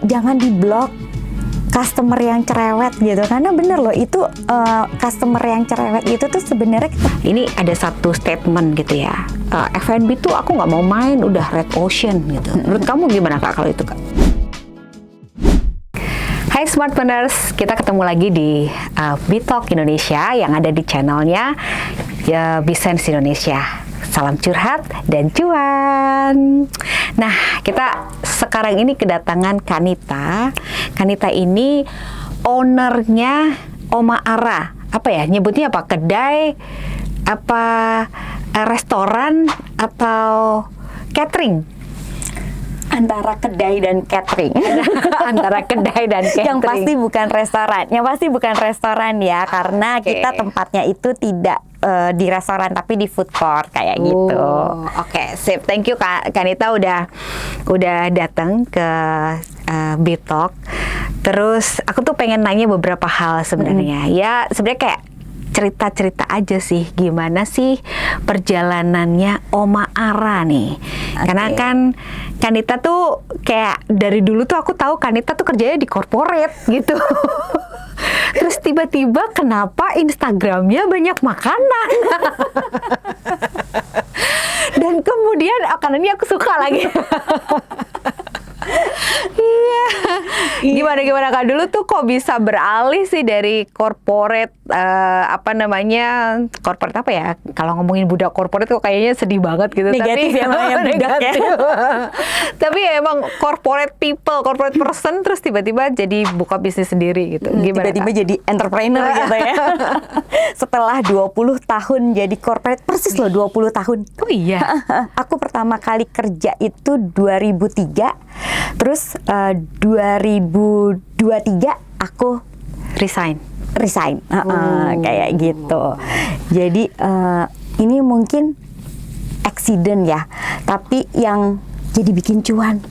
jangan diblok customer yang cerewet gitu, karena bener loh itu customer yang cerewet itu tuh sebenarnya ini ada satu statement gitu ya, F&B tuh aku nggak mau main, udah red ocean gitu. Menurut kamu gimana Kak kalau itu Kak? Hai Smartpreneurs, kita ketemu lagi di Bitalk Indonesia yang ada di channelnya Bisense Indonesia. Salam curhat dan cuan. Nah, kita sekarang ini kedatangan Kanita. Kanita ini ownernya Oma Ara. Apa ya? Nyebutnya apa? Kedai? Apa restoran? Atau catering? antara kedai dan catering. Antara kedai dan catering. Yang pasti bukan restoran. Yang pasti bukan restoran ya, karena kita tempatnya itu tidak di restoran tapi di food court kayak gitu. Oke, sip. Thank you Kanita udah datang ke Bitalk. Terus aku tuh pengen nanya beberapa hal sebenarnya. Ya, sebenarnya kayak cerita-cerita aja sih, gimana sih perjalanannya Oma Ara nih. Karena kan Kanita tuh kayak dari dulu tuh aku tahu Kanita tuh kerjanya di corporate gitu. Terus tiba-tiba kenapa Instagramnya banyak makanan? Dan kemudian makanannya aku suka lagi. Iya. Gimana Kak, dulu tuh kok bisa beralih sih dari corporate corporate apa ya? Kalau ngomongin budak corporate kok kayaknya sedih banget gitu. Negatif tapi ya, namanya budak ya. Tapi ya emang corporate people, corporate person, terus tiba-tiba jadi buka bisnis sendiri gitu. Gimana Tiba-tiba Kak? jadi entrepreneur gitu ya. Setelah 20 tahun jadi corporate, persis loh 20 tahun. Oh iya. Aku pertama kali kerja itu 2003. Terus 2023 aku Resign. Kayak gitu. Jadi ini mungkin accident ya, tapi yang jadi bikin cuan.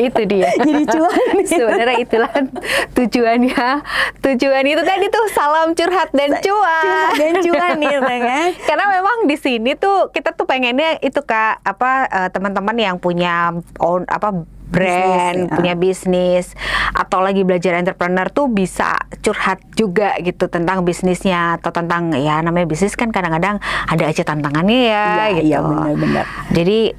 Itu dia. Jadi cuan. Sebenarnya itulah tujuannya. Tujuan itu tadi tuh salam curhat dan cuan. Dan cuan gitu kan. Karena memang di sini tuh kita tuh pengennya itu Kak, teman-teman yang punya brand, punya bisnis, atau lagi belajar entrepreneur tuh bisa curhat juga gitu tentang bisnisnya, atau tentang ya namanya bisnis kan kadang-kadang ada aja tantangannya ya gitu. Iya benar-benar. Jadi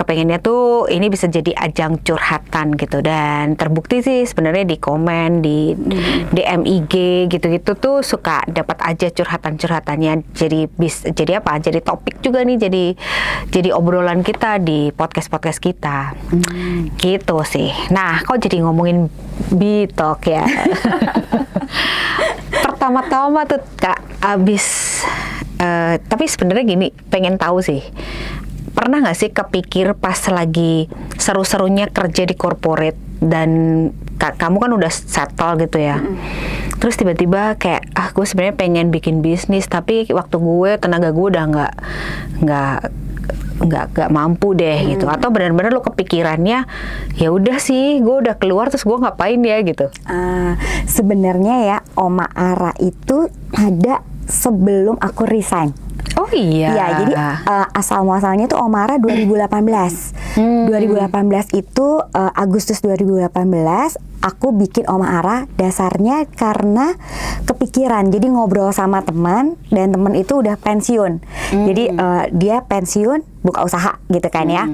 kepengennya tuh ini bisa jadi ajang curhatan gitu, dan terbukti sih sebenarnya di komen di DM IG gitu-gitu tuh suka dapat aja curhatan-curhatannya, jadi jadi topik juga nih, jadi obrolan kita di podcast kita. Gitu sih. Nah, kok jadi ngomongin Bitalk ya? Pertama-tama tuh Kak, tapi sebenarnya gini, pengen tahu sih, pernah nggak sih kepikir pas lagi seru-serunya kerja di corporate dan kamu kan udah settle gitu ya, terus tiba-tiba kayak gue sebenarnya pengen bikin bisnis, tapi waktu tenaga gue udah nggak mampu deh gitu, atau benar-benar lo kepikirannya ya udah sih gue udah keluar terus gue ngapain ya gitu? Sebenarnya ya Oma Ara itu ada sebelum aku resign. Oh iya. Iya, jadi asal muasalnya tuh Oma Ara 2018. 2018 itu Agustus 2018 aku bikin Oma Ara, dasarnya karena kepikiran. Jadi ngobrol sama teman, dan teman itu udah pensiun. Jadi dia pensiun buka usaha gitu kan ya.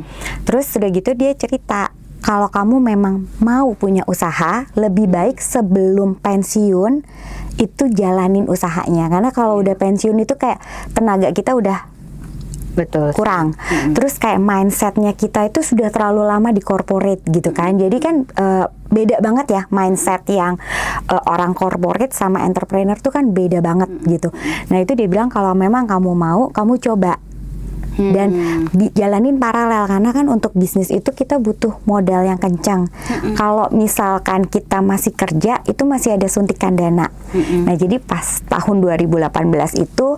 Terus udah gitu dia cerita, kalau kamu memang mau punya usaha, lebih baik sebelum pensiun itu jalanin usahanya. Karena kalau udah pensiun itu kayak tenaga kita udah kurang. Terus kayak mindsetnya kita itu sudah terlalu lama di corporate gitu kan. Jadi kan beda banget ya mindset yang orang corporate sama entrepreneur tuh kan beda banget gitu. Nah itu dia bilang kalau memang kamu mau, kamu coba. Dan jalanin paralel, karena kan untuk bisnis itu kita butuh modal yang kencang. Kalau misalkan kita masih kerja, itu masih ada suntikan dana. Nah jadi pas tahun 2018 itu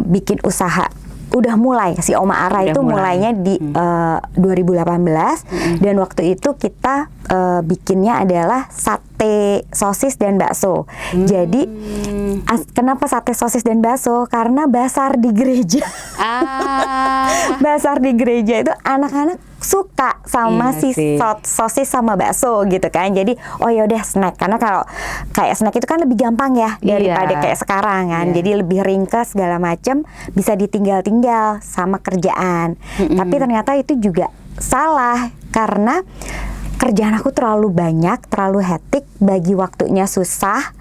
bikin usaha, udah mulai si Oma Ara itu mulainya di 2018. Dan waktu itu kita bikinnya adalah sate sosis dan bakso. Jadi kenapa sate sosis dan bakso? Karena basar di gereja. Basar di gereja itu anak-anak suka sama Iya sih. sosis sama bakso gitu kan. Jadi oh ya udah snack, karena kalau kayak snack itu kan lebih gampang ya daripada Iya. kayak sekarang kan. Iya. Jadi lebih ringkas segala macam, bisa ditinggal-tinggal sama kerjaan. Tapi ternyata itu juga salah karena kerjaan aku terlalu banyak, terlalu hektik, bagi waktunya susah.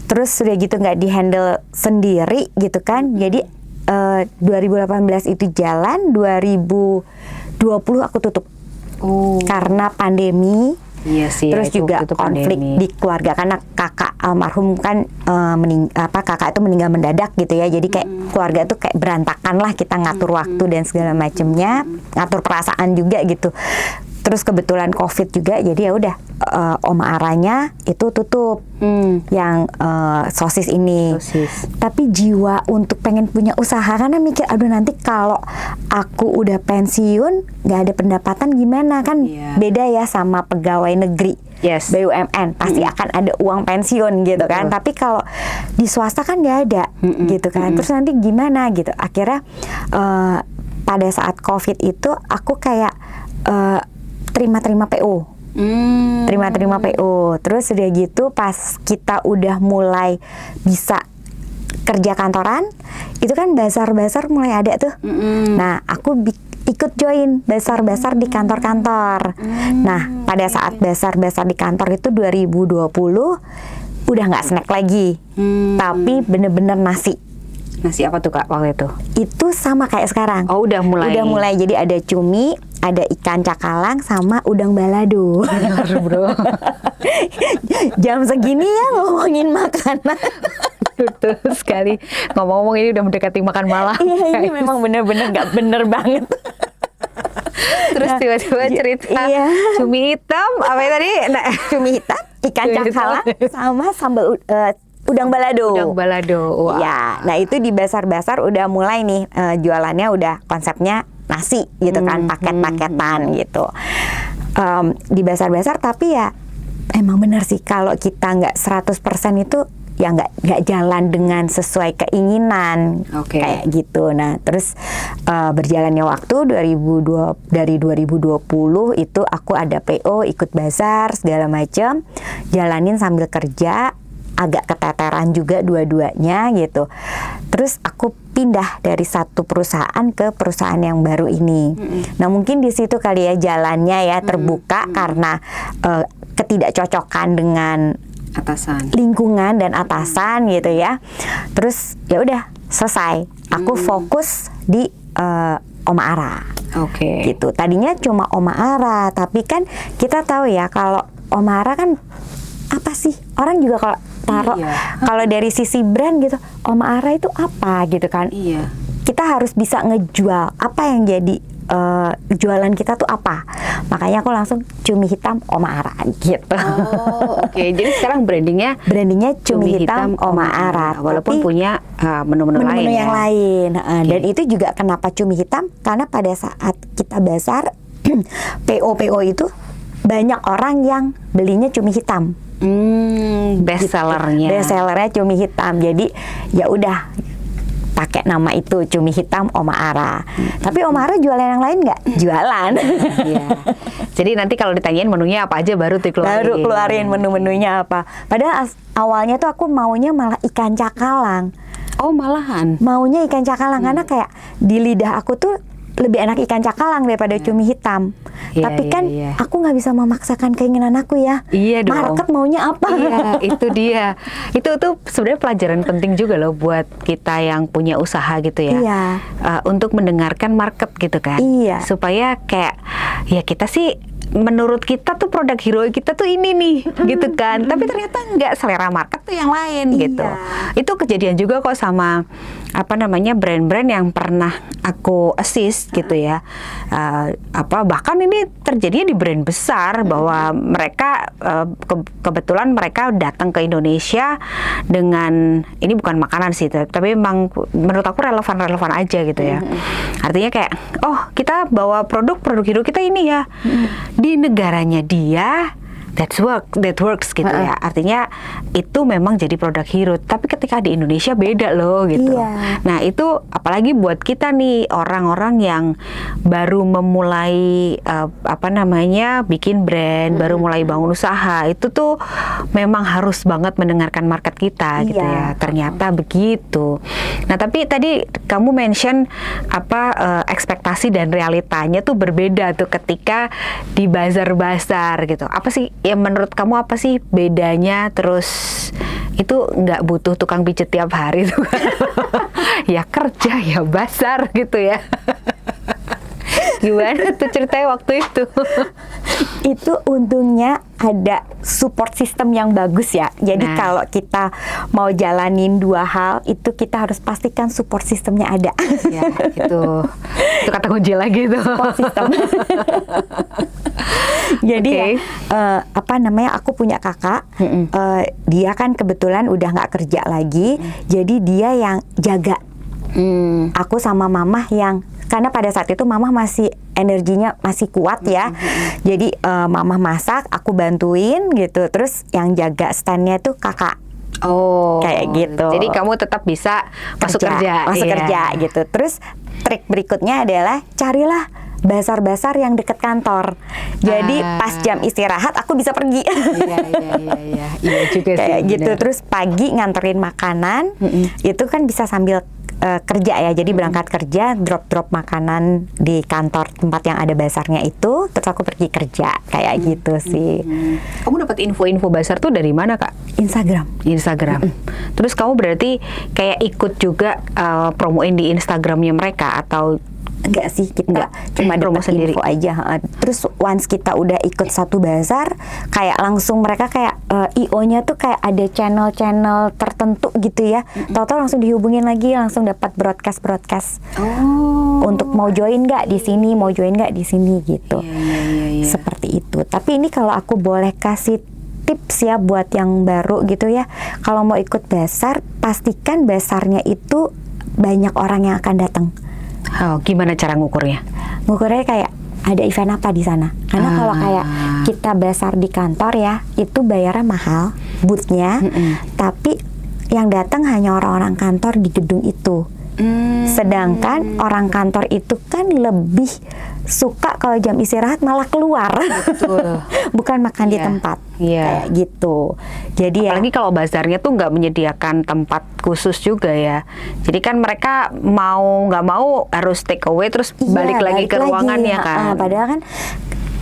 Terus sudah gitu nggak dihandle sendiri gitu kan. Jadi 2018 itu jalan, 2020 aku tutup Oh. karena pandemi. Iya sih. Terus itu juga waktu itu konflik pandemi. di keluarga karena kakak almarhum kan kakak itu meninggal mendadak gitu ya. Jadi kayak keluarga itu kayak berantakan lah, kita ngatur waktu dan segala macemnya, ngatur perasaan juga gitu. Terus kebetulan COVID juga, jadi ya udah Oma Aranya itu tutup yang sosis ini. Sosis. Tapi jiwa untuk pengen punya usaha, karena mikir aduh nanti kalau aku udah pensiun nggak ada pendapatan gimana kan. Iya. Beda ya sama pegawai negeri. Yes. BUMN pasti akan ada uang pensiun gitu kan. Tapi kalau di swasta kan nggak ada gitu kan. Terus nanti gimana gitu. Akhirnya pada saat COVID itu aku kayak terima-terima PO. Terima-terima PO. Terus udah gitu pas kita udah mulai bisa kerja kantoran, itu kan bazar-bazar mulai ada tuh. Nah, aku ikut join bazar-bazar di kantor-kantor. Nah, pada saat bazar-bazar di kantor itu 2020 udah nggak snack lagi, tapi bener-bener nasi. Nasi apa tuh Kak waktu itu? Itu sama kayak sekarang. Oh, udah mulai. Udah mulai, jadi ada cumi, ada ikan cakalang sama udang balado. Bener, bro. Jam segini ya ngomongin makanan. Betul sekali. Ngomong-ngomong ini udah mendekati makan malam. Iya, ini memang bener-bener nggak bener banget. Terus tiba-tiba cerita iya. cumi hitam apa ya tadi? Nah, Cumi hitam, ikan Cumi hitam. cakalang sama sambal udang balado. udang balado. Wah. Ya, nah itu di basar-basar udah mulai nih jualannya udah konsepnya nasi gitu kan, paket-paketan gitu. Di basar-basar, tapi ya emang bener sih kalau kita nggak 100% itu ya nggak jalan dengan sesuai keinginan. Oke. Kayak gitu. Nah terus berjalannya waktu dari 2020 itu aku ada PO, ikut bazar segala macam, jalanin sambil kerja, agak keteteran juga dua-duanya gitu. Terus aku pindah dari satu perusahaan ke perusahaan yang baru ini. Nah mungkin di situ kali ya jalannya ya terbuka karena ketidakcocokan dengan Atasan. lingkungan dan atasan gitu ya. Terus ya udah selesai. Aku fokus di Oma Ara. Oke. Gitu. Tadinya cuma Oma Ara, tapi kan kita tahu ya kalau Oma Ara kan apa sih? Orang juga kalau taruh Iya. kalau dari sisi brand gitu, Oma Ara itu apa gitu kan? Iya. Kita harus bisa ngejual apa yang jadi jualan kita tuh apa. Makanya aku langsung cumi hitam Oma Ara gitu. Oh, oke. Jadi sekarang brandingnya Brandingnya cumi hitam Oma Ara, walaupun tapi punya menu-menu lain menu-menu ya. yang lain. Dan itu juga kenapa cumi hitam, karena pada saat kita bazar PO itu banyak orang yang belinya cumi hitam. Best sellernya. Best sellernya cumi hitam. Jadi ya udah pakai nama itu cumi hitam Oma Ara. Tapi Oma Ara jualan yang lain nggak? Jualan. Iya. Jadi nanti kalau ditanyain menunya apa aja baru dikeluarin. Baru keluarin menu-menunya apa. Padahal awalnya tuh aku maunya malah ikan cakalang. Oh, malahan. Maunya ikan cakalang karena kayak di lidah aku tuh lebih enak ikan cakalang daripada cumi hitam. Iya, Tapi iya, kan iya. aku nggak bisa memaksakan keinginan aku ya. Iya dong. Market maunya apa? Iya, itu dia. Itu tuh sebenarnya pelajaran penting juga loh buat kita yang punya usaha gitu ya. Iya. Untuk mendengarkan market gitu kan. Iya. Supaya kayak ya kita sih menurut kita tuh produk hero kita tuh ini nih gitu kan. Tapi ternyata nggak, selera market tuh yang lain gitu. Iya. Itu kejadian juga kok sama brand-brand yang pernah aku assist gitu ya. Bahkan ini terjadinya di brand besar bahwa mereka kebetulan mereka datang ke Indonesia dengan, ini bukan makanan sih tapi memang menurut aku relevan aja gitu ya. Artinya kayak kita bawa produk hero kita ini ya di negaranya dia, that works gitu ya. Artinya itu memang jadi produk hero. Tapi ketika di Indonesia beda loh gitu. Iya. Nah itu apalagi buat kita nih orang-orang yang baru memulai bikin brand, baru mulai bangun usaha, itu tuh memang harus banget mendengarkan market kita gitu ya. Ternyata begitu. Nah tapi tadi kamu mention ekspektasi dan realitanya tuh berbeda tuh ketika di bazar-bazar gitu. Apa sih yang menurut kamu apa sih bedanya? Terus itu nggak butuh tukang pijet tiap hari tuh. Ya kerja ya bazar gitu ya. Gimana tuh ceritanya waktu itu? Itu untungnya ada support system yang bagus ya. Jadi kalau kita mau jalanin dua hal itu kita harus pastikan support systemnya ada. Ya, itu kata kunci lagi tuh. Support system. Jadi aku punya kakak, dia kan kebetulan udah nggak kerja lagi, jadi dia yang jaga. Aku sama mama yang karena pada saat itu mama masih energinya masih kuat ya, jadi mama masak, aku bantuin gitu, terus yang jaga standnya tuh kakak. Oh, kayak gitu. Jadi kamu tetap bisa masuk kerja gitu. Terus trik berikutnya adalah carilah bazar-bazar yang deket kantor. Jadi pas jam istirahat aku bisa pergi. Iya juga sih. Kayak gitu. Terus pagi nganterin makanan, itu kan bisa sambil kerja ya. Jadi berangkat kerja, drop makanan di kantor tempat yang ada bazarnya itu, terus aku pergi kerja. Kayak gitu sih. Kamu dapat info-info bazar tuh dari mana, Kak? Instagram. Terus kamu berarti kayak ikut juga promoin di Instagramnya mereka atau enggak sih, kita cuma dapat info aja. Terus once kita udah ikut satu bazar, kayak langsung mereka kayak IO-nya tuh kayak ada channel-channel tertentu gitu ya. Tahu-tahu langsung dihubungin lagi, langsung dapat broadcast untuk mau join nggak di sini, mau join nggak di sini gitu. Seperti itu. Tapi ini kalau aku boleh kasih tips ya buat yang baru gitu ya, kalau mau ikut bazar, pastikan bazarnya itu banyak orang yang akan datang. Gimana cara ngukurnya? Ngukurnya kayak ada event apa di sana. Karena kalau kayak kita bazar di kantor ya, itu bayarnya mahal, booth-nya, tapi yang datang hanya orang-orang kantor di gedung itu. Sedangkan orang kantor itu kan lebih suka kalau jam istirahat malah keluar. Betul. Bukan makan di tempat. Kayak gitu. Jadi apalagi kalau bazarnya tuh nggak menyediakan tempat khusus juga ya. Jadi kan mereka mau nggak mau harus take away terus balik lagi ke ruangannya kan. Padahal kan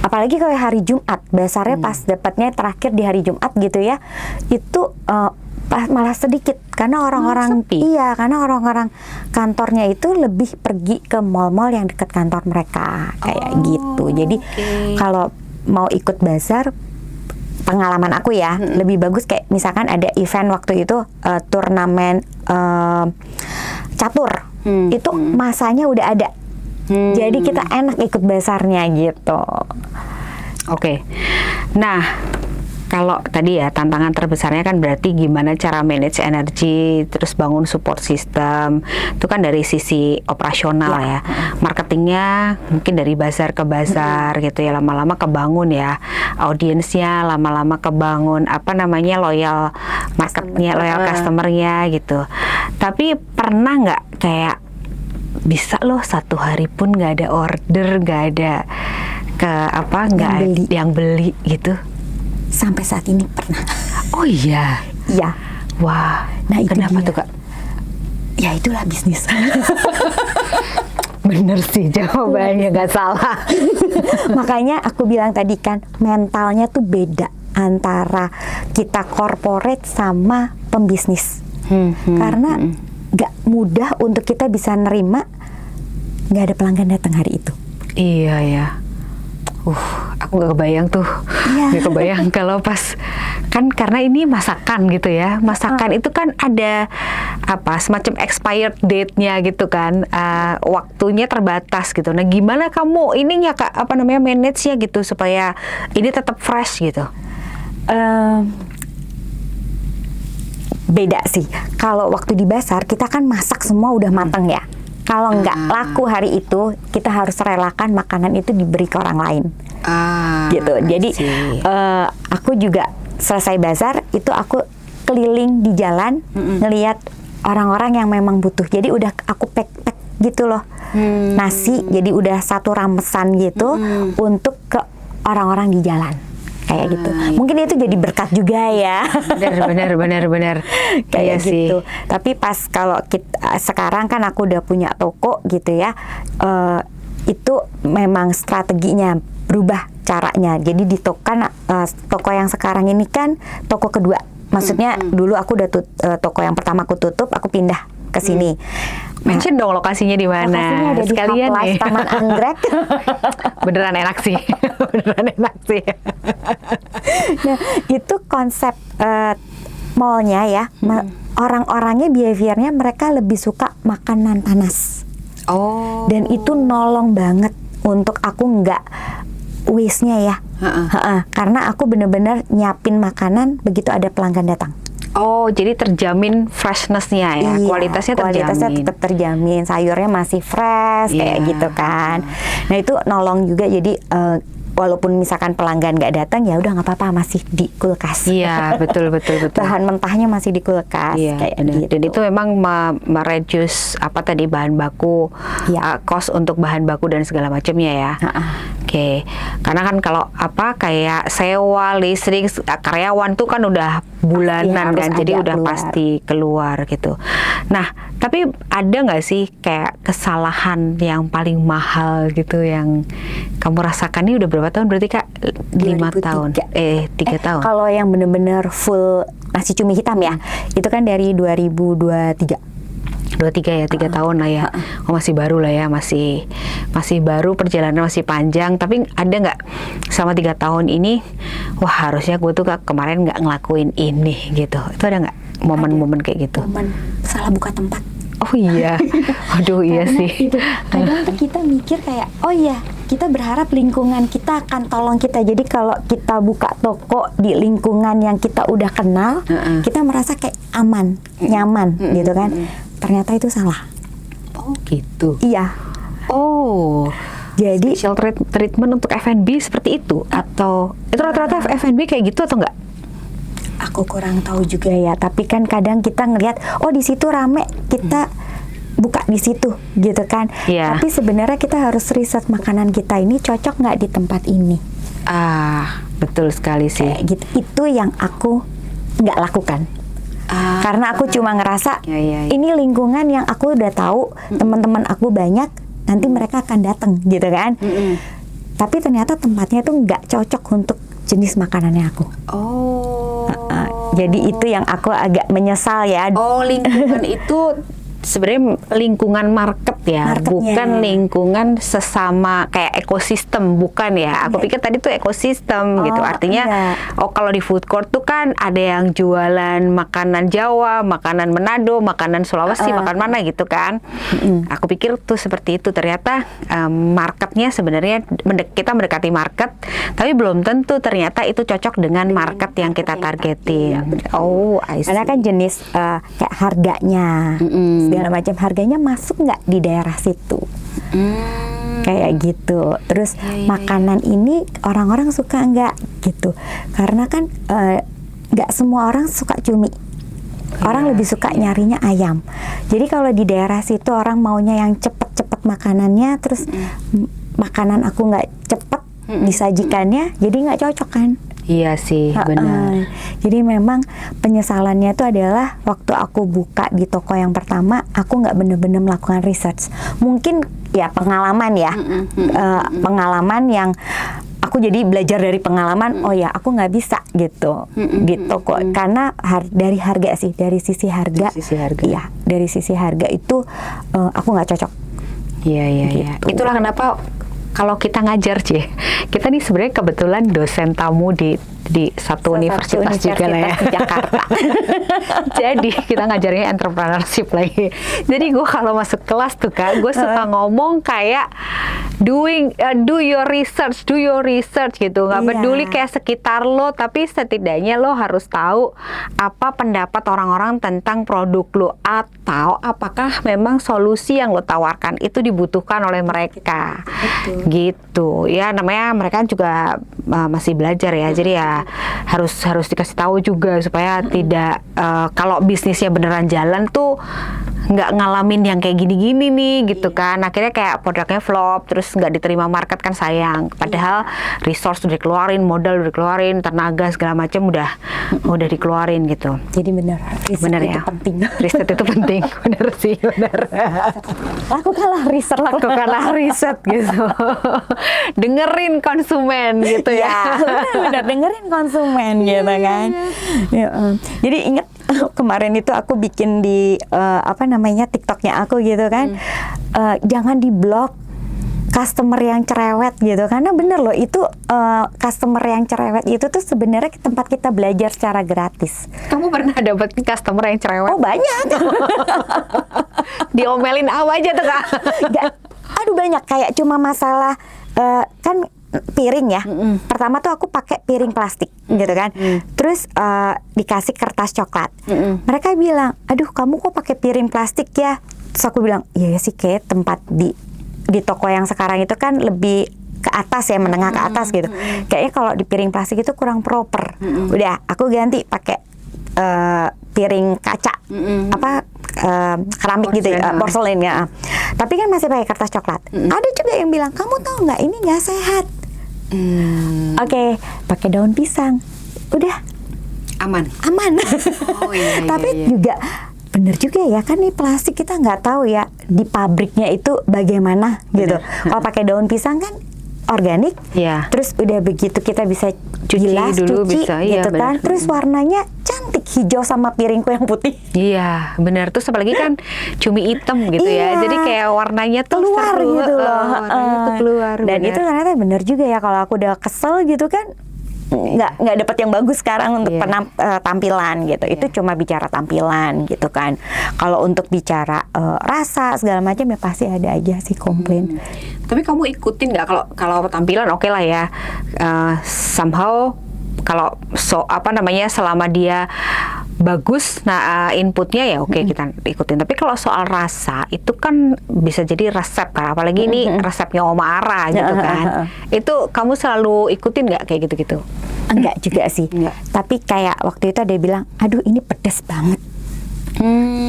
apalagi kalau hari Jumat, bazarnya pas dapatnya terakhir di hari Jumat gitu ya. Itu malah sedikit karena orang-orang karena orang-orang kantornya itu lebih pergi ke mall-mall yang dekat kantor mereka kayak gitu. Jadi kalau mau ikut bazar, pengalaman aku ya lebih bagus kayak misalkan ada event waktu itu turnamen catur, itu masanya udah ada. Jadi kita enak ikut bazarnya gitu. Nah, kalau tadi ya tantangan terbesarnya kan berarti gimana cara manage energi, terus bangun support system, itu kan dari sisi operasional ya. Marketingnya mungkin dari bazar ke bazar gitu ya, lama-lama kebangun ya, audiensnya lama-lama kebangun, loyal marketnya, loyal customernya gitu. Tapi pernah nggak kayak bisa loh satu hari pun nggak ada order, nggak ada yang beli gitu? Sampai saat ini pernah. Oh iya? Iya. Wah, nah itu kenapa dia tuh, Kak? Ya itulah bisnis. Bener sih jawabannya, nggak salah. Makanya aku bilang tadi kan, mentalnya tuh beda antara kita corporate sama pembisnis. Karena nggak mudah untuk kita bisa nerima nggak ada pelanggan datang hari itu. Iya ya. Aku nggak kebayang tuh, nggak kebayang kalau pas kan karena ini masakan gitu ya, masakan itu kan ada semacam expired date-nya gitu kan, waktunya terbatas gitu. Nah gimana kamu ininya Kak, manage-nya gitu supaya ini tetap fresh gitu? Beda sih. Kalau waktu di bazar kita kan masak semua udah matang ya. Kalau nggak laku hari itu, kita harus relakan makanan itu diberi ke orang lain. gitu. Jadi aku juga selesai bazar itu aku keliling di jalan ngelihat orang-orang yang memang butuh. Jadi udah aku pack gitu loh. Nasi jadi udah satu ramesan gitu untuk ke orang-orang di jalan. Kayak gitu. Mungkin itu jadi berkat juga ya. Benar. Kayak Iya gitu. sih. Tapi pas kalau sekarang kan aku udah punya toko gitu ya. Itu memang strateginya berubah caranya. Jadi di toko yang sekarang ini kan toko kedua. Maksudnya dulu aku udah toko yang pertama aku tutup, aku pindah ke sini. Mention dong lokasinya di mana. Lokasinya ada di Sekalian Haplas nih. Taman Anggrek. Beneran enak sih. Beneran enak sih. Nah, itu konsep mallnya ya. Orang-orangnya behaviornya mereka lebih suka makanan panas. Oh. Dan itu nolong banget untuk aku nggak waste-nya ya. Karena aku bener-bener nyiapin makanan begitu ada pelanggan datang. Oh, jadi terjamin freshness-nya ya, Iya, kualitasnya terjamin. tetap terjamin, sayurnya masih fresh kayak Iya. gitu kan. Nah itu nolong juga, jadi walaupun misalkan pelanggan nggak datang ya udah nggak apa-apa, masih di kulkas. Iya, betul. Bahan mentahnya masih di kulkas kayak benar. gitu. Dan itu memang mereduce apa tadi bahan baku, Iya. cost untuk bahan baku dan segala macamnya ya. Oke, karena kan kalau apa kayak sewa, listrik, karyawan tuh kan udah bulanan harus kan, jadi ada udah keluar. pasti keluar gitu. Nah, tapi ada nggak sih kayak kesalahan yang paling mahal gitu yang kamu rasakan? Ini udah berapa tahun berarti Kak? 5 tahun? 3 tahun. Kalau yang bener-bener full nasi cumi hitam ya, itu kan dari 2023. 23 ya, 3 tahun lah ya. Oh, masih baru lah ya, masih baru, perjalanan masih panjang. Tapi ada nggak selama 3 tahun ini, wah harusnya gue tuh kemarin nggak ngelakuin ini gitu. Itu ada nggak momen-momen kayak gitu? Momen salah buka tempat. Oh iya, aduh iya Karena sih. itu, kadang tuh kita mikir kayak, oh iya, kita berharap lingkungan kita akan tolong kita. Jadi kalau kita buka toko di lingkungan yang kita udah kenal, kita merasa kayak aman, nyaman gitu kan. Ternyata itu salah. Oh gitu. Iya. Oh, Jadi special treatment untuk F&B seperti itu? Atau itu rata-rata F&B kayak gitu atau enggak? aku kurang tahu juga ya. Tapi kan kadang kita ngelihat, oh di situ rame, kita buka di situ gitu kan. Iya. Tapi sebenarnya kita harus riset makanan kita ini cocok nggak di tempat ini. Betul sekali sih. Kayak gitu. Itu yang aku nggak lakukan. Karena aku cuma ngerasa Ya. ini lingkungan yang aku udah tahu, teman-teman aku banyak, nanti mereka akan datang gitu kan. Tapi ternyata tempatnya tuh nggak cocok untuk jenis makanannya aku. Jadi itu yang aku agak menyesal ya. Oh, lingkungan itu sebenarnya lingkungan market ya, Marketnya. bukan lingkungan sesama kayak ekosistem, bukan ya. Aku pikir tadi tuh ekosistem gitu. Artinya, kalau di food court tuh kan ada yang jualan makanan Jawa, makanan Manado, makanan Sulawesi, makan mana gitu kan. Aku pikir tuh seperti itu. Ternyata marketnya sebenarnya kita mendekati market, tapi belum tentu ternyata itu cocok dengan market yang kita targetin. Oh, I see. Karena kan jenis kayak harganya, segala macam harganya masuk nggak di daerah situ. Kayak gitu. Terus makanan ini orang-orang suka nggak gitu. Karena kan nggak semua orang suka cumi. Orang lebih suka nyarinya ayam. Jadi kalau di daerah situ orang maunya yang cepet-cepet makanannya, terus makanan aku nggak cepet disajikannya, jadi nggak cocok kan. Iya sih, benar. Jadi memang penyesalannya itu adalah waktu aku buka di toko yang pertama, aku nggak bener-bener melakukan research. Mungkin ya pengalaman ya, pengalaman yang aku jadi belajar dari pengalaman. Oh ya, aku nggak bisa gitu di toko karena dari harga sih, dari sisi harga. Iya, dari sisi harga itu aku nggak cocok. Iya. Gitu. Itulah kenapa kalau kita ngajar, kita nih sebenarnya kebetulan dosen tamu di satu universitas juga lah ya. Di Jakarta. Jadi kita ngajarnya entrepreneurship lagi. Jadi gue kalau masuk kelas tuh Kak, gue suka ngomong kayak do your research gitu. Nggak peduli kayak sekitar lo, tapi setidaknya lo harus tahu apa pendapat orang-orang tentang produk lo, atau apakah memang solusi yang lo tawarkan itu dibutuhkan oleh mereka. gitu ya, namanya mereka juga masih belajar ya, jadi ya harus dikasih tahu juga supaya tidak kalau bisnisnya beneran jalan tuh nggak ngalamin yang kayak gini-gini nih gitu kan, akhirnya kayak produknya flop terus nggak diterima market kan sayang, padahal resource udah dikeluarin, modal udah dikeluarin, tenaga segala macam udah dikeluarin gitu. Jadi bener Ya, penting. riset itu penting. Bener sih, bener. Lakukanlah riset gitu. Dengerin konsumen gitu ya. Bener dengerin konsumen gitu kan. Ya, jadi inget kemarin itu aku bikin di TikToknya aku gitu kan, jangan diblok customer yang cerewet gitu, karena bener loh itu customer yang cerewet itu tuh sebenarnya tempat kita belajar secara gratis. Kamu pernah dapat customer yang cerewet? Oh banyak. Diomelin apa aja tuh Kak? Aduh banyak, kayak cuma masalah kan piring ya. Pertama tuh aku pakai piring plastik gitu kan. Terus dikasih kertas coklat. Mereka bilang, aduh kamu kok pakai piring plastik ya? Terus aku bilang, iya sih kayak tempat di toko yang sekarang itu kan lebih ke atas ya, menengah ke atas gitu. Kayaknya kalau di piring plastik itu kurang proper. Udah, aku ganti pakai piring kaca, keramik gitu, porcelain ya. Tapi kan masih pakai kertas coklat. Ada juga yang bilang, kamu tahu nggak ini nggak sehat. Oke, pakai daun pisang, udah aman. Oh, iya, Tapi juga bener juga ya, kan nih plastik kita nggak tahu ya di pabriknya itu bagaimana gitu. Kalau pakai daun pisang kan organik, terus udah begitu kita bisa cuci bisa, gitu kan, terus warnanya cantik hijau sama piringku yang putih. Iya, benar. Terus apalagi kan cumi hitam gitu ya, jadi kayak warnanya tuh keluar seru, gitu loh. Warnanya tuh keluar. Dan bener. itu ternyata bener juga ya, kalau aku udah kesel gitu kan, nggak dapat yang bagus sekarang untuk tampilan gitu. Itu cuma bicara tampilan gitu kan. Kalau untuk bicara rasa segala macam ya pasti ada aja sih komplain. Tapi kamu ikutin nggak kalau tampilan oke lah ya. Somehow kalau selama dia bagus, inputnya ya oke, kita ikutin. Tapi kalau soal rasa itu kan bisa jadi resep kan, apalagi ini resepnya Oma Ara gitu kan. Itu kamu selalu ikutin nggak kayak gitu-gitu? Enggak juga sih. Tapi kayak waktu itu ada bilang, aduh ini pedes banget.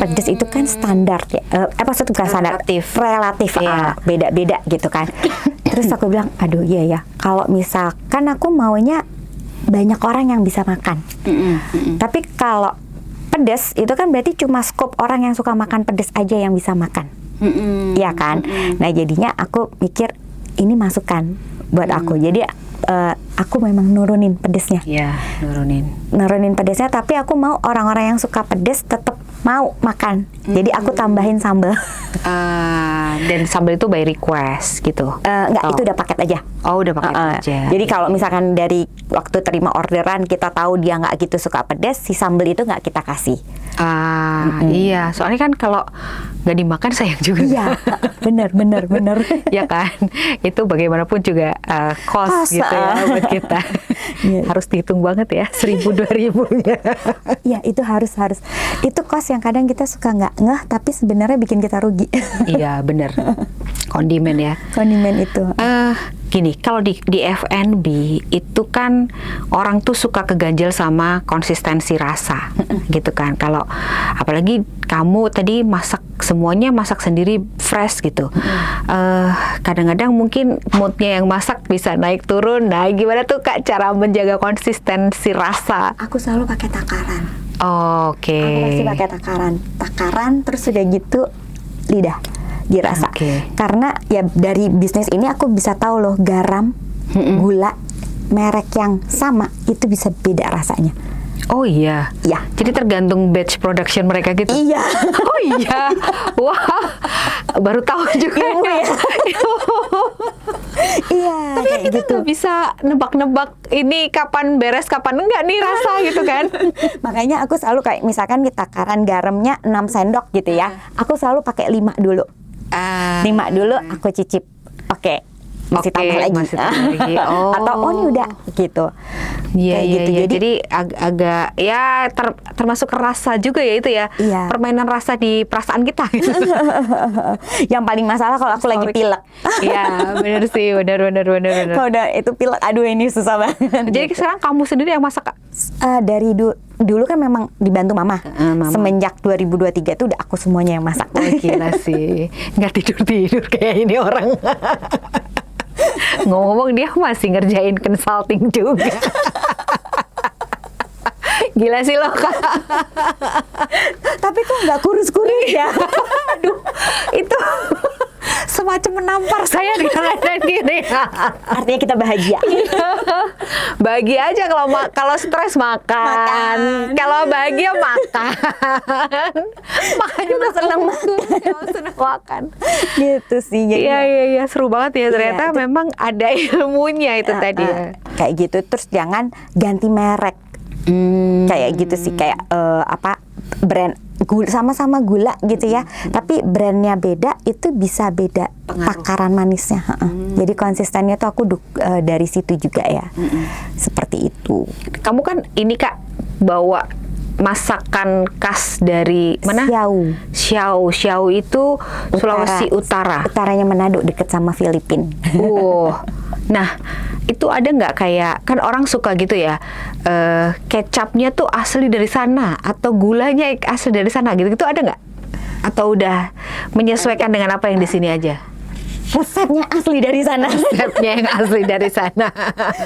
Pedes itu kan standar ya, maksudnya bukan standar, relatif beda-beda gitu kan. Terus aku bilang, aduh iya ya, kalau misalkan aku maunya banyak orang yang bisa makan. Tapi kalau pedes itu kan berarti cuma skop orang yang suka makan pedes aja yang bisa makan. Iya kan? Nah jadinya aku mikir ini masukan buat aku. Jadi aku memang nurunin pedesnya. Iya, nurunin pedesnya, tapi aku mau orang-orang yang suka pedes tetap mau makan. Jadi aku tambahin sambal. Dan sambal itu by request gitu? Enggak, itu udah paket aja. Oh, udah paket aja. Jadi kalau misalkan dari waktu terima orderan kita tahu dia nggak gitu suka pedes, si sambal itu nggak kita kasih. Iya, soalnya kan kalau nggak dimakan sayang juga. Iya, bener. Ya kan, itu bagaimanapun juga cost gitu ya buat kita. Harus dihitung banget ya, 1.000-2.000 ya. Iya, itu harus. Itu cost yang kadang kita suka nggak ngeh, tapi sebenarnya bikin kita rugi. Iya, bener. Kondimen ya. Kondimen itu. Gini, kalau di F&B itu kan orang tuh suka keganjel sama konsistensi rasa, gitu kan. Kalau apalagi kamu tadi semuanya masak sendiri fresh gitu. Kadang-kadang mungkin moodnya yang masak bisa naik turun. Nah, gimana tuh Kak cara menjaga konsistensi rasa? Aku selalu pakai takaran. Oke. Aku pasti pakai takaran, terus udah gitu lidah dirasa. Karena ya dari bisnis ini aku bisa tahu loh, garam, gula, merek yang sama itu bisa beda rasanya. Oh iya. Ya. Jadi tergantung batch production mereka gitu. Iya. Oh iya. Wah. Baru tahu juga ya. Iya. Tapi kan kita nggak bisa nebak-nebak ini kapan beres kapan enggak nih rasa gitu kan. Makanya aku selalu kayak misalkan di takaran garamnya 6 sendok gitu ya. Aku selalu pakai 5 dulu. 5 dulu aku cicip. Oke. masih Oke, tambah lagi. masih tambah lagi. Oh. Atau ini udah gitu. Iya, Kayak iya, gitu. iya. Jadi agak ya termasuk rasa juga ya itu ya. Iya. Permainan rasa di perasaan kita. Yang paling masalah kalau aku lagi pilek. Iya, benar sih, benar. Kalau udah itu pilek, aduh ini susah banget. Jadi sekarang kamu sendiri yang masak, Kak? Dari dulu kan memang dibantu mama. Mama. Semenjak 2023 itu udah aku semuanya yang masak. Oh, gila sih, nggak tidur kayak ini orang. Ngomong dia masih ngerjain consulting juga. Gila sih lo, Kak. Tapi kok nggak kurus-kurus ya? Aduh, itu semacam menampar saya di kanan kiri. Artinya kita bahagia. Bagi aja kalau stres makan. Kalau bahagia makan. Makanya udah seneng makan. Gitu sih. Jadi Iya, seru banget ya. Ternyata itu- memang ada ilmunya itu tadi ya. kayak gitu. Terus jangan ganti merek. Kayak gitu sih, kayak brand sama-sama gula gitu ya, tapi brandnya beda, itu bisa beda takaran manisnya. Jadi konsistennya tuh aku dari situ juga ya. Seperti itu. Kamu kan ini, Kak, bawa masakan khas dari mana? Xiao itu Sulawesi Utara. Utaranya Manado, deket sama Filipina. Nah, itu ada nggak kayak, kan orang suka gitu ya, kecapnya tuh asli dari sana atau gulanya asli dari sana gitu ada nggak? Atau udah menyesuaikan dengan apa yang di sini aja? Resepnya asli dari sana. Resepnya yang asli dari sana.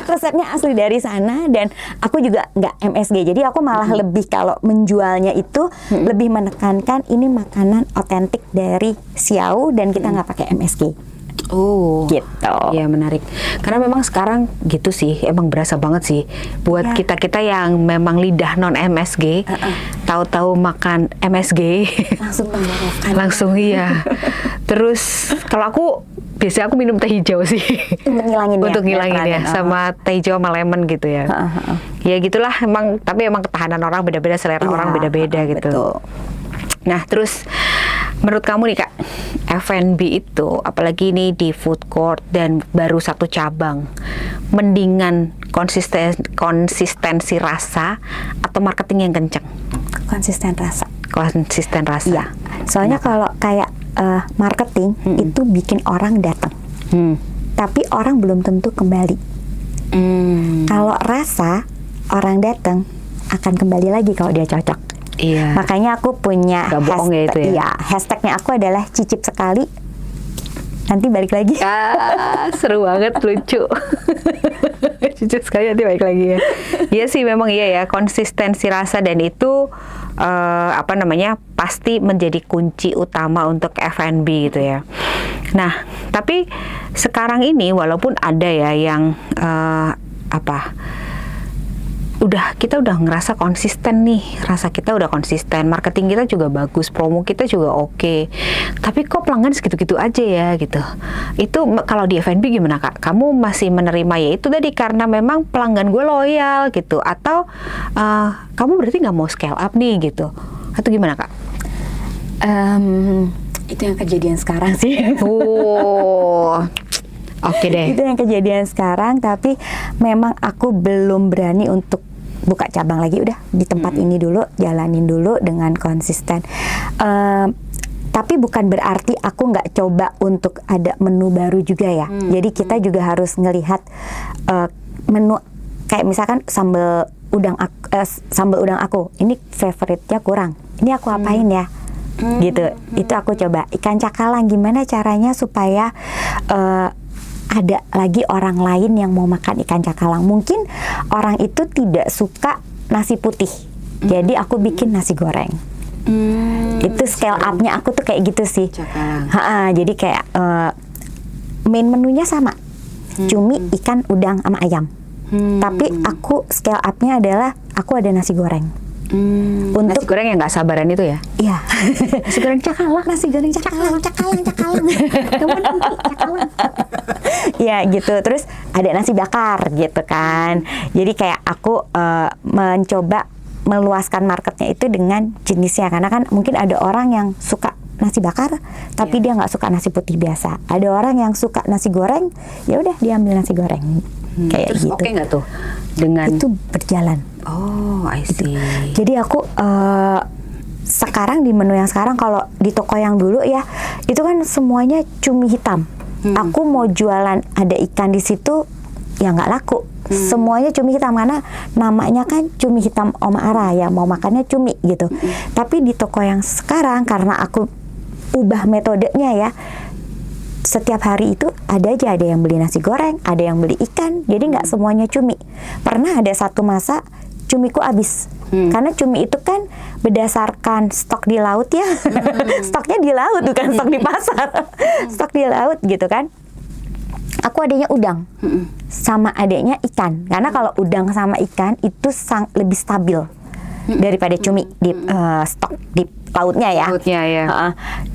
Resepnya asli dari sana, dan aku juga nggak MSG. Jadi aku malah lebih kalau menjualnya itu lebih menekankan ini makanan otentik dari Xiao dan kita nggak pakai MSG. Oh, gitu. Iya, menarik. Karena memang sekarang gitu sih, emang berasa banget sih buat kita-kita yang memang lidah non MSG, tahu-tahu makan MSG Langsung tenggorokan. langsung iya. Terus kalau aku biasanya aku minum teh hijau sih. Ngilangin ya, Untuk ngilangin ya, netralin. sama teh hijau sama lemon gitu ya. Ya gitulah, tapi emang ketahanan orang beda-beda, selera Iya, orang beda-beda gitu. betul. Nah, terus menurut kamu nih, Kak, F&B itu apalagi ini di food court dan baru satu cabang, mendingan konsistensi rasa atau marketing yang kenceng? Konsisten rasa. Konsisten rasa. Iya. Soalnya kalau kayak marketing itu bikin orang datang, tapi orang belum tentu kembali. Kalau rasa, orang datang akan kembali lagi kalau dia cocok. Iya. Makanya aku punya Gak bohong ya itu ya? Iya, hashtagnya aku adalah cicip sekali, nanti balik lagi. Seru banget, lucu. Cucu sekali, nanti balik lagi ya. Iya sih, memang iya ya, konsistensi rasa dan itu pasti menjadi kunci utama untuk F&B gitu ya. Nah, tapi sekarang ini walaupun ada ya yang kita udah ngerasa konsisten nih, rasa kita udah konsisten, marketing kita juga bagus, promo kita juga oke, tapi kok pelanggan segitu-gitu aja ya gitu. Itu kalau di F&B gimana, Kak? Kamu masih menerima ya itu tadi karena memang pelanggan gue loyal gitu, atau kamu berarti nggak mau scale up nih gitu, atau gimana, Kak? Itu yang kejadian sekarang sih. Oke deh. Itu yang kejadian sekarang, tapi memang aku belum berani untuk buka cabang lagi. Udah di tempat ini dulu, jalanin dulu dengan konsisten. Tapi bukan berarti aku nggak coba untuk ada menu baru juga ya. Jadi kita juga harus ngelihat menu, kayak misalkan sambal udang aku ini favoritnya kurang. Ini aku apain ya? Gitu. Itu aku coba ikan cakalang, gimana caranya supaya ada lagi orang lain yang mau makan ikan cakalang. Mungkin orang itu tidak suka nasi putih, jadi aku bikin nasi goreng. Itu scale up-nya aku tuh kayak gitu sih. Jadi kayak main menunya sama, cumi, ikan, udang, sama ayam. Tapi aku scale up-nya adalah aku ada nasi goreng. Untuk Nasi goreng yang nggak sabaran itu ya? Iya. Nasi goreng cakalang. Nasi goreng cakalang. Ya gitu. Terus ada nasi bakar gitu kan. Jadi kayak aku mencoba meluaskan marketnya itu dengan jenisnya, karena kan mungkin ada orang yang suka nasi bakar, tapi dia nggak suka nasi putih biasa. Ada orang yang suka nasi goreng, ya udah dia ambil nasi goreng. Kayak Terus gitu. oke nggak tuh dengan Itu berjalan. Oh, I see. Jadi aku sekarang di menu yang sekarang, kalau di toko yang dulu ya itu kan semuanya cumi hitam. Aku mau jualan ada ikan di situ ya nggak laku. Semuanya cumi hitam karena namanya kan cumi hitam Oma Ara ya, mau makannya cumi gitu. Tapi di toko yang sekarang karena aku ubah metodenya ya, setiap hari itu ada yang beli nasi goreng, ada yang beli ikan, jadi nggak semuanya cumi. Pernah ada satu masa cumiku habis. Karena cumi itu kan berdasarkan stok di laut ya. Stoknya di laut, bukan stok di pasar. Stok di laut gitu kan. Aku adanya udang sama adanya ikan. Karena kalau udang sama ikan itu lebih stabil daripada cumi di stok di lautnya ya. Lautnya ya.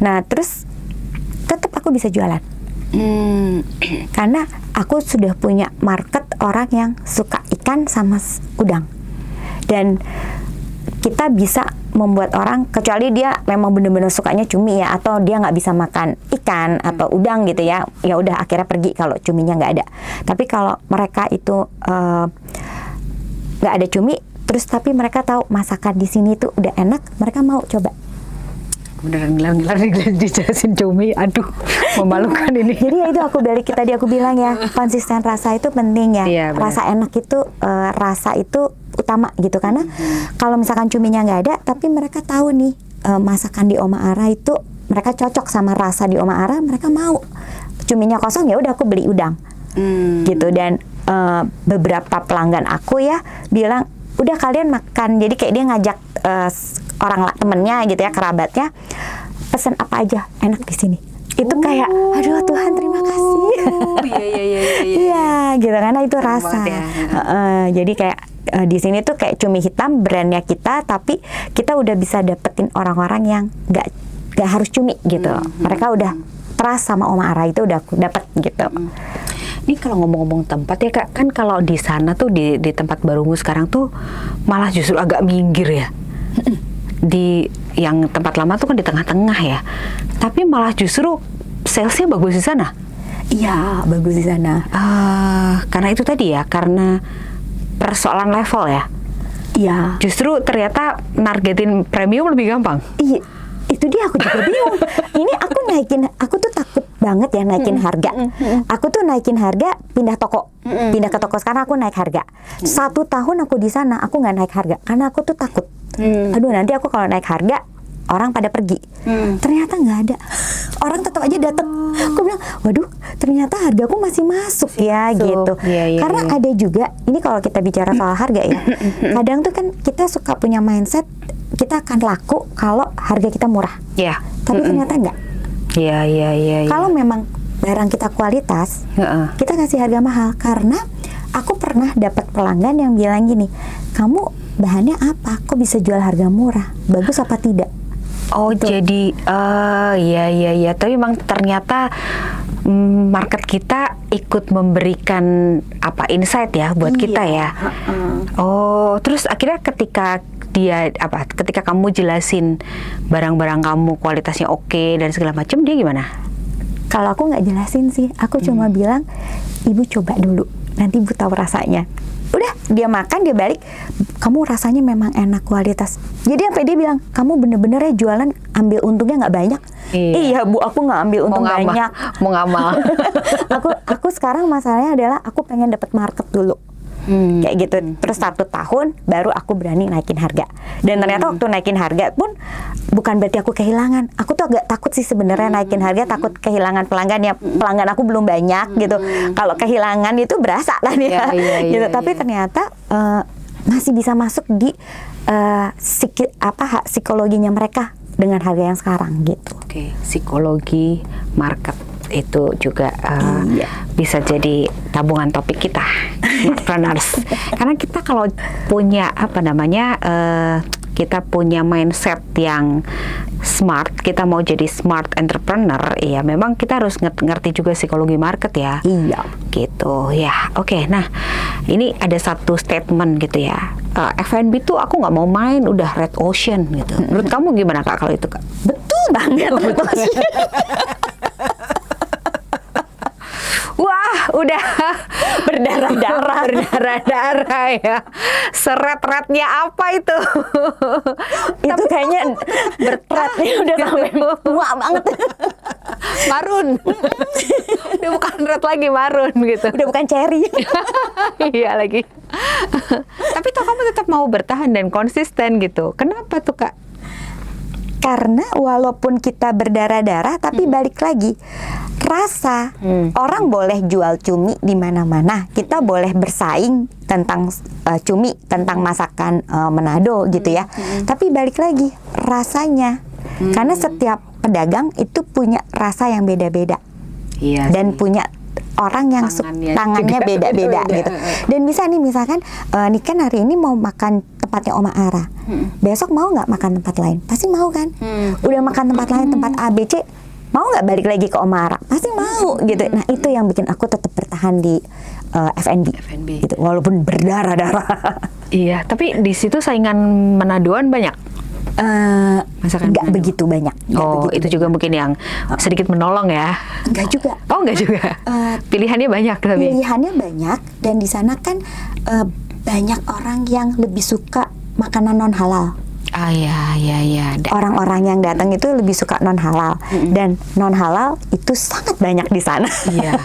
Nah terus tetap aku bisa jualan. Karena aku sudah punya market orang yang suka ikan sama udang. Dan kita bisa membuat orang, kecuali dia memang benar-benar sukanya cumi ya, atau dia nggak bisa makan ikan atau udang gitu ya, ya udah akhirnya pergi kalau cuminya nggak ada. Tapi kalau mereka itu nggak ada cumi, terus tapi mereka tahu masakan di sini tuh udah enak, mereka mau coba. Beneran ngilang dijelasin cumi, aduh memalukan ini. Jadi ya itu aku balik tadi aku bilang ya, konsisten rasa itu penting ya. Iya, rasa enak itu rasa itu utama gitu, karena kalau misalkan cuminya nggak ada, tapi mereka tahu nih masakan di Oma Ara itu mereka cocok sama rasa di Oma Ara, mereka mau. Cuminya kosong ya udah aku beli udang gitu. Dan beberapa pelanggan aku ya bilang udah kalian makan, jadi kayak dia ngajak orang temennya gitu ya, kerabatnya, pesen apa aja enak di sini. Itu kayak aduh Tuhan terima kasih. Iya gitu, karena itu rasa ya. Jadi kayak di sini tuh kayak cumi hitam brandnya kita, tapi kita udah bisa dapetin orang-orang yang nggak harus cumi gitu. Mereka udah trust sama Oma Ara, itu udah aku dapet gitu. Ini kalau ngomong-ngomong tempat ya Kak, kan kalau di sana tuh di tempat Barungu sekarang tuh malah justru agak minggir ya. Di yang tempat lama tuh kan di tengah-tengah ya. Tapi malah justru salesnya bagus di sana. Iya, bagus di sana. Karena itu tadi ya, karena persoalan level ya. Iya. Justru ternyata nargetin premium lebih gampang. Iya, itu dia aku juga bingung. Ini aku tuh takut banget ya naikin harga. Aku tuh naikin harga, pindah pindah ke toko sekarang aku naik harga. 1 tahun aku di sana aku nggak naik harga karena aku tuh takut. Aduh nanti aku kalau naik harga orang pada pergi. Ternyata nggak ada. Orang tetap aja datang. Aku bilang, waduh, ternyata hargaku masih masuk ya gitu. Karena ada juga, ini kalau kita bicara soal harga ya, kadang tuh kan kita suka punya mindset kita akan laku kalau harga kita murah. Iya. Tapi ternyata enggak. Iya. Kalau memang barang kita kualitas, kita kasih harga mahal. Karena aku pernah dapat pelanggan yang bilang gini, kamu bahannya apa? Kok bisa jual harga murah? Bagus apa tidak? Oh gitu. Jadi iya. Tapi memang ternyata market kita ikut memberikan insight ya buat kita ya. Oh, terus akhirnya ketika kamu jelasin barang-barang kamu kualitasnya oke dan segala macam, dia gimana? Kalau aku nggak jelasin sih, aku cuma bilang, ibu coba dulu, nanti ibu tahu rasanya. Udah, dia makan, dia balik, kamu rasanya memang enak kualitas. Jadi sampai dia bilang, kamu bener-bener ya jualan ambil untungnya nggak banyak. Iya Bu, aku nggak ambil untung banyak. Mau ngamal. aku sekarang masalahnya adalah aku pengen dapat market dulu. Kayak gitu. Terus 1 tahun baru aku berani naikin harga. Dan ternyata waktu naikin harga pun bukan berarti aku kehilangan. Aku tuh agak takut sih sebenarnya naikin harga, takut kehilangan pelanggan ya. Pelanggan aku belum banyak gitu. Kalau kehilangan itu berasa lah ya. Gitu. Tapi ternyata masih bisa masuk di psikologinya mereka dengan harga yang sekarang gitu. Oke, psikologi market itu juga bisa jadi tabungan topik kita, entrepreneurs. Karena kita kalau punya kita punya mindset yang smart, kita mau jadi smart entrepreneur, ya memang kita harus ngerti juga psikologi market ya. Iya. Gitu ya. Oke, nah ini ada satu statement gitu ya. F&B tuh aku nggak mau main, udah red ocean gitu. Menurut kamu gimana Kak kalau itu Kak? Betul banget. Wah, udah berdarah-darah ya. Seret-retnya apa itu? Itu kayaknya beratnya udah sampai tua banget. Marun. Udah bukan red lagi, marun gitu. Udah bukan cherry. Iya lagi. Tapi toh kamu tetap mau bertahan dan konsisten gitu. Kenapa tuh Kak? Karena walaupun kita berdarah-darah, tapi balik lagi rasa. Orang boleh jual cumi di mana-mana. Kita boleh bersaing tentang cumi, tentang masakan Manado gitu ya. Tapi balik lagi rasanya. Karena setiap pedagang itu punya rasa yang beda-beda. Iya. Dan punya orang yang tangannya beda-beda gitu. Dan bisa nih misalkan nih kan hari ini mau makan tempatnya Oma Ara. Besok mau nggak makan tempat lain? Pasti mau kan? Udah makan tempat lain, tempat A, B, C, mau nggak balik lagi ke Oma Ara? Pasti mau gitu. Nah itu yang bikin aku tetap bertahan di F&B. Gitu, walaupun berdarah-darah. Iya, tapi di situ saingan Manadoan banyak. Masakan Nggak Manado. begitu banyak. Oh, itu juga mungkin yang sedikit menolong ya. Nggak juga. Oh, enggak juga. Pilihannya banyak tapi. Pilihannya banyak, dan di sana kan banyak orang yang lebih suka makanan non halal. Ah ya. Orang-orang yang datang itu lebih suka non halal, dan non halal itu sangat banyak di sana. Iya.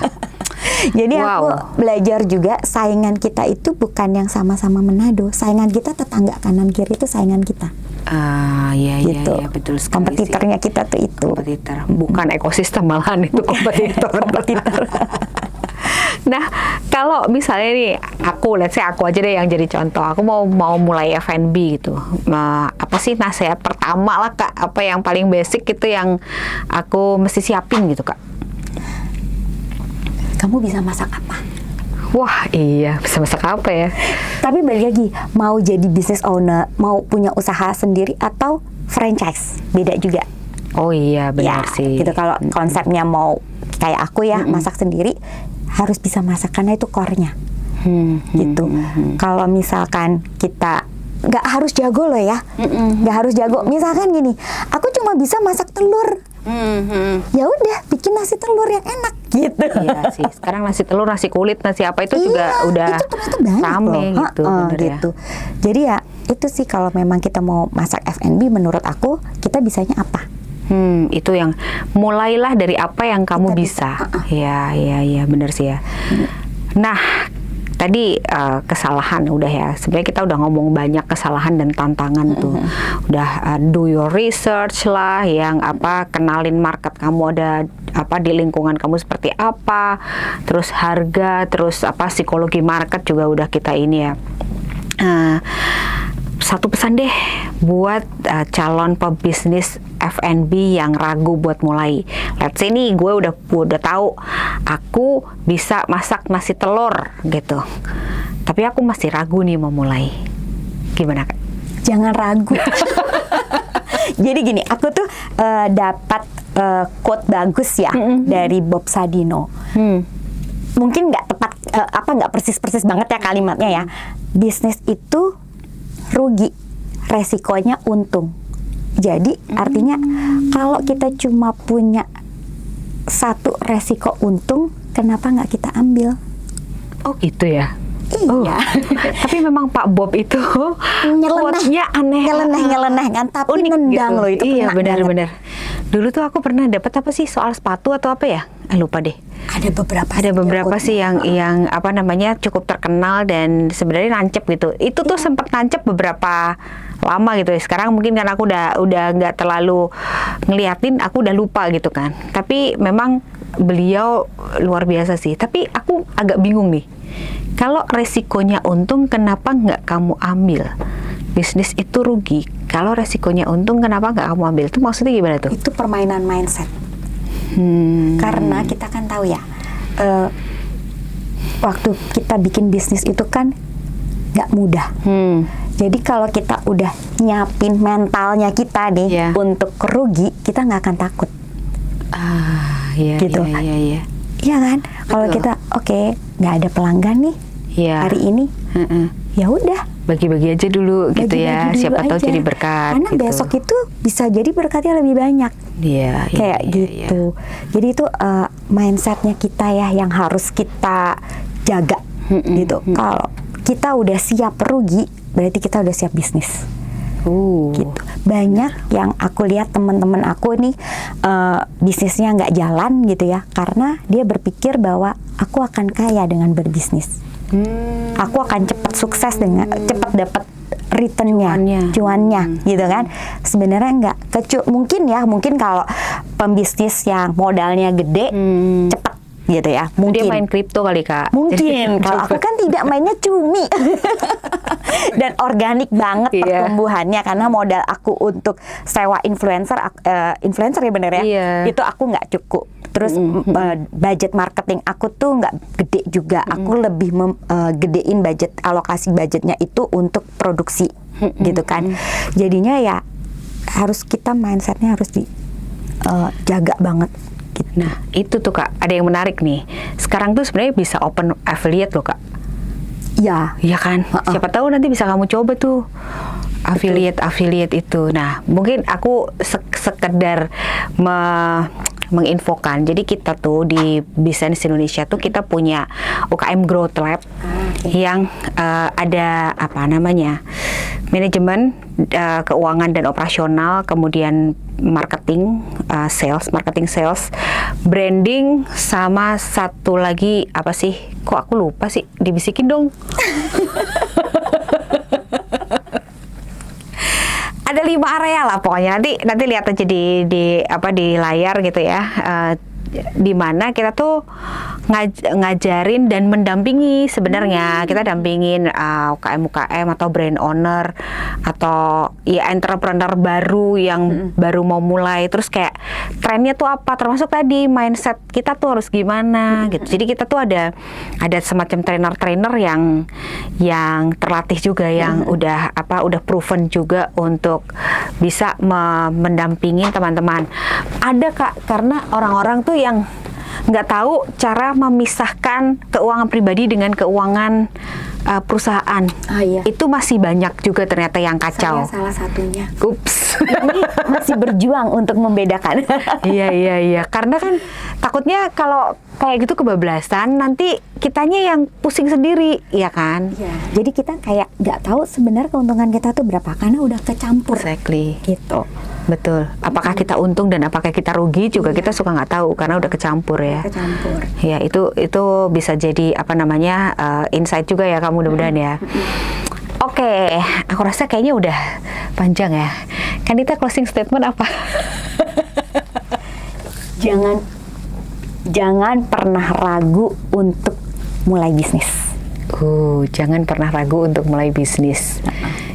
Jadi Wow. aku belajar juga saingan kita itu bukan yang sama-sama Manado. Saingan kita tetangga kanan kiri itu saingan kita. Iya, Gitu. iya, betul sekali. Kompetitornya kita tuh itu. Kompetitor, bukan ekosistem malahan itu kompetitor. Kompetitor. Nah, kalau misalnya nih let's say aku aja deh yang jadi contoh. Aku mau mulai F&B gitu. Apa sih nasihat pertama lah Kak? Apa yang paling basic gitu yang aku mesti siapin gitu Kak? Kamu bisa masak apa? Wah, iya, bisa masak apa ya? Tapi balik lagi, mau jadi business owner, mau punya usaha sendiri atau franchise, beda juga. Oh iya, benar Ya, sih. gitu. Kalau konsepnya mau kayak aku ya, masak sendiri, harus bisa masak karena itu core-nya. Gitu. Kalau misalkan kita nggak harus jago loh ya, nggak harus jago. Misalkan gini, aku cuma bisa masak telur. Ya udah, bikin nasi telur yang enak gitu. Iya sih. Sekarang nasi telur, nasi kulit, nasi apa itu juga udah itu ternyata banyak rame loh. gitu, bener ya. Gitu. Jadi ya itu sih kalau memang kita mau masak F&B, menurut aku kita bisanya apa? Itu yang mulailah dari apa yang kamu Kita bisa. Iya, benar sih ya. Nah, tadi kesalahan udah ya. Sebenarnya kita udah ngomong banyak kesalahan dan tantangan tuh. Udah do your research lah, yang kenalin market kamu ada di lingkungan kamu seperti apa, terus harga, terus psikologi market juga udah kita ini ya. Satu pesan deh buat calon pebisnis F&B yang ragu buat mulai. Let's say nih gue udah tahu aku bisa masak nasi telur gitu, tapi aku masih ragu nih mau mulai. Gimana Kak? Jangan ragu. Jadi gini, aku tuh dapat quote bagus ya dari Bob Sadino. Mungkin nggak tepat, nggak persis banget ya kalimatnya ya. Bisnis itu rugi, resikonya untung. Jadi artinya kalau kita cuma punya satu resiko untung, kenapa nggak kita ambil? Oh gitu ya. Iya. Tapi memang Pak Bob itu quote-nya aneh. Nyeleneh kan, tapi Unik nendang gitu. loh itu. Iya, kena banget. benar. Dulu tuh aku pernah dapat apa sih soal sepatu atau apa ya? Lupa deh. Ada beberapa sih yang cukup terkenal dan sebenarnya nancep gitu. Itu tuh sempat nancep beberapa lama gitu. Sekarang mungkin karena aku udah nggak terlalu ngeliatin, aku udah lupa gitu kan. Tapi memang beliau luar biasa sih. Tapi aku agak bingung nih. Kalau resikonya untung, kenapa nggak kamu ambil? Bisnis itu rugi. Kalau resikonya untung, kenapa nggak kamu ambil? Itu maksudnya gimana tuh? Itu permainan mindset. Karena kita kan tahu ya, waktu kita bikin bisnis itu kan nggak mudah. Jadi kalau kita udah nyiapin mentalnya kita nih Iya. untuk rugi, kita nggak akan takut. Iya, Gitu. iya. Iya kan? Kalau Betul. kita nggak ada pelanggan nih Iya. hari ini, Heeh. ya udah Bagi-bagi aja dulu gitu ya. bagi-bagi dulu Siapa tahu aja. jadi berkat. Karena gitu. besok itu bisa jadi berkatnya lebih banyak. Iya, iya, Kayak iya, gitu. Jadi itu mindsetnya kita ya yang harus kita jaga gitu. Kalau kita udah siap rugi, berarti kita udah siap bisnis. Gitu. Banyak yang aku lihat teman-teman aku nih bisnisnya nggak jalan gitu ya, karena dia berpikir bahwa aku akan kaya dengan berbisnis. Aku akan cepat sukses dengan cepat dapat returnnya, cuannya, gitu kan? Sebenarnya nggak. Mungkin kalau pembisnis yang modalnya gede, cepat gitu ya. Dia Mungkin. main kripto kali Kak. Mungkin. Kalau aku kan tidak, mainnya cumi dan organik banget Iya. pertumbuhannya, karena modal aku untuk sewa influencer ya bener ya, Iya. itu aku nggak cukup. Terus budget marketing aku tuh nggak gede juga. Aku lebih gedein alokasi budgetnya itu untuk produksi gitu kan. Jadinya ya harus kita mindsetnya harus dijaga banget. Gitu. Nah, itu tuh Kak, ada yang menarik nih. Sekarang tuh sebenarnya bisa open affiliate loh Kak. Ya. Iya kan? Siapa tahu nanti bisa kamu coba tuh affiliate itu. Nah, mungkin aku sekedar menginfokan. Jadi kita tuh di Bisnis Indonesia tuh kita punya UKM Growth Lab yang ada apa namanya? Manajemen, keuangan dan operasional, kemudian marketing sales, branding, sama satu lagi apa sih? Kok aku lupa sih? Dibisikin dong. Ada 5 area lah pokoknya. Nanti lihat aja di layar gitu ya. Di mana kita tuh ngajarin dan mendampingi sebenarnya. Kita dampingin UKM atau brand owner atau ya entrepreneur baru yang baru mau mulai. Terus kayak trennya tuh apa, termasuk tadi mindset kita tuh harus gimana gitu. Jadi kita tuh ada semacam trainer yang terlatih juga, yang udah proven juga untuk bisa mendampingi teman-teman. Ada Kak, karena orang-orang tuh yang nggak tahu cara memisahkan keuangan pribadi dengan keuangan perusahaan. Iya. Itu masih banyak juga ternyata yang kacau. Saya salah satunya. Ups. Ini masih berjuang untuk membedakan. Iya. Karena kan takutnya kalau kayak gitu kebablasan, nanti kitanya yang pusing sendiri, ya kan? Ya, jadi kita kayak nggak tahu sebenarnya keuntungan kita tuh berapa, karena udah kecampur. Exactly. Gitu. Betul. Apakah kita untung dan apakah kita rugi juga kita suka nggak tahu karena udah kecampur ya. Kecampur. Ya, itu bisa jadi apa namanya insight juga ya kamu, mudah-mudahan ya. Oke, aku rasa kayaknya udah panjang ya. Kanita, closing statement apa? Jangan pernah ragu untuk mulai bisnis. Jangan pernah ragu untuk mulai bisnis.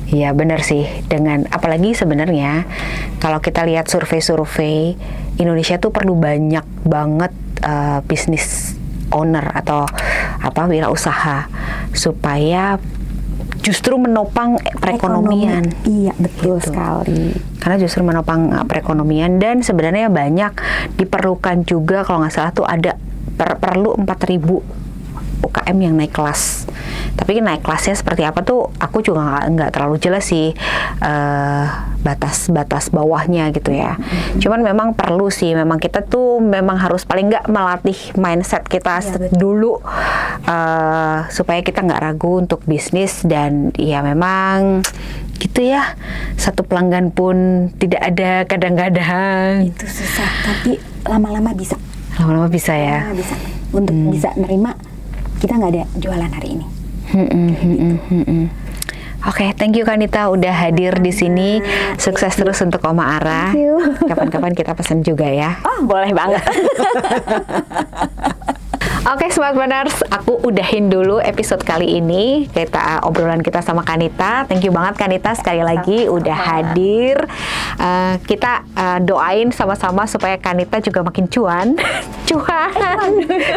Iya benar sih, dengan apalagi sebenarnya kalau kita lihat survei-survei, Indonesia tuh perlu banyak banget bisnis owner atau wirausaha supaya justru menopang perekonomian. Iya, betul Gitu. sekali. Karena justru menopang perekonomian, dan sebenarnya banyak diperlukan juga, kalau nggak salah tuh ada perlu 4.000 UKM yang naik kelas. Tapi naik kelasnya seperti apa tuh aku juga nggak terlalu jelas sih, batas bawahnya gitu ya. Cuman memang perlu sih, memang kita tuh memang harus paling nggak melatih mindset kita dulu, supaya kita nggak ragu untuk bisnis. Dan ya memang gitu ya, satu pelanggan pun tidak ada kadang-kadang. Itu susah, tapi lama-lama bisa. Lama-lama bisa ya. Lama-lama bisa. Untuk bisa nerima kita nggak ada jualan hari ini. Oke, thank you Kanita udah hadir di sini. Sukses terus untuk Oma Ara. Thank you. Kapan-kapan kita pesen juga ya. Oh, boleh banget. Oke, Smart Partners, aku udahin dulu episode kali ini. Obrolan kita sama Kanita. Thank you banget Kanita sekali lagi udah hadir. Kita doain sama-sama supaya Kanita juga makin cuan.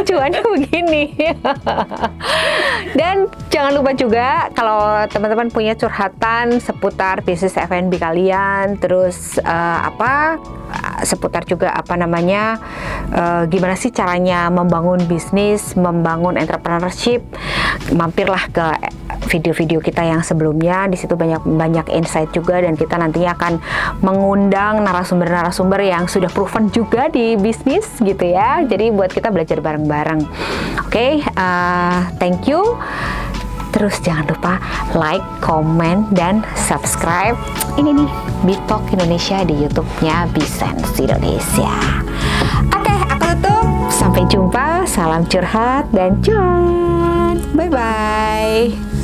Cuannya begini. Dan jangan lupa juga kalau teman-teman punya curhatan seputar bisnis F&B kalian, terus seputar juga gimana sih caranya membangun bisnis, membangun entrepreneurship, mampirlah ke video-video kita yang sebelumnya. Di situ banyak insight juga, dan kita nantinya akan mengundang narasumber-narasumber yang sudah proven juga di bisnis gitu ya. Jadi buat kita belajar bareng-bareng. Oke, thank you. Terus jangan lupa like, comment, dan subscribe ini nih, Bitalk Indonesia di YouTube-nya Bisense Indonesia. Oke, aku tutup. Sampai jumpa. Salam curhat dan cuan. Bye-bye.